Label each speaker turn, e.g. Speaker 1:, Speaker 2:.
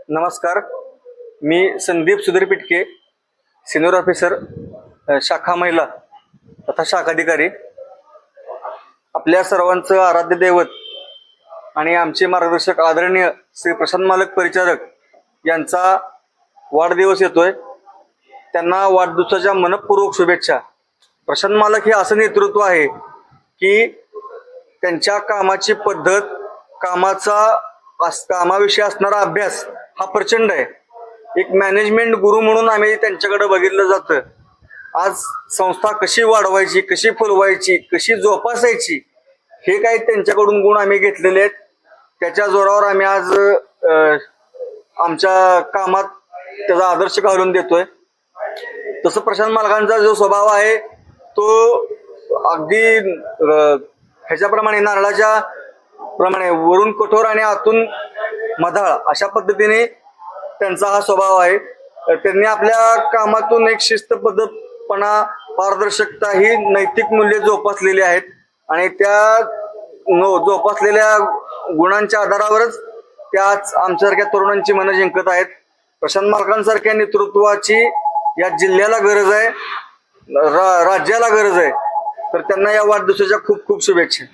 Speaker 1: नमस्कार. मी संदीप सुधीर पिटके, senior officer, शाखा महिला तथा शाखाधिकारी. आपल्या सर्वांचं आराध्य दैवत आणि आमचे मार्गदर्शक आदरणीय श्री प्रशांत मालक परिचारक यांचा वाढदिवस येतोय. त्यांना वाढदिवसाच्या मनपूर्वक शुभेच्छा. प्रशांत मालक हे असं नेतृत्व आहे की त्यांच्या कामाची पद्धत, कामाविषयी असणारा अभ्यास हा प्रचंड आहे. एक मॅनेजमेंट गुरु म्हणून आम्ही त्यांच्याकडे बघितलं जातं. आज संस्था कशी वाढवायची, कशी फुलवायची, कशी जोपासायची, हे काही त्यांच्याकडून गुण आम्ही घेतलेले आहेत. त्याच्या जोरावर आम्ही आज आमच्या कामात त्याचा आदर्श घालून देतोय. तसं प्रशांत मालकांचा जो स्वभाव आहे तो अगदी ह्याच्याप्रमाणे, नारळाच्या प्रमाणे वरून कठोर आणि आतून मधाळ अशा पद्धतीने त्यांचा हा स्वभाव आहे. त्यांनी आपल्या कामातून एक शिस्तबद्धपणा, पारदर्शकता ही नैतिक मूल्ये जोपासलेली आहेत आणि त्या जोपासलेल्या गुणांच्या आधारावरच त्या आज आमच्यासारख्या तरुणांची मनं जिंकत आहेत. प्रशांत मालकांसारख्या नेतृत्वाची या जिल्ह्याला गरज आहे, राज्याला गरज आहे. तर त्यांना या वाढदिवसाच्या खूप खूप शुभेच्छा.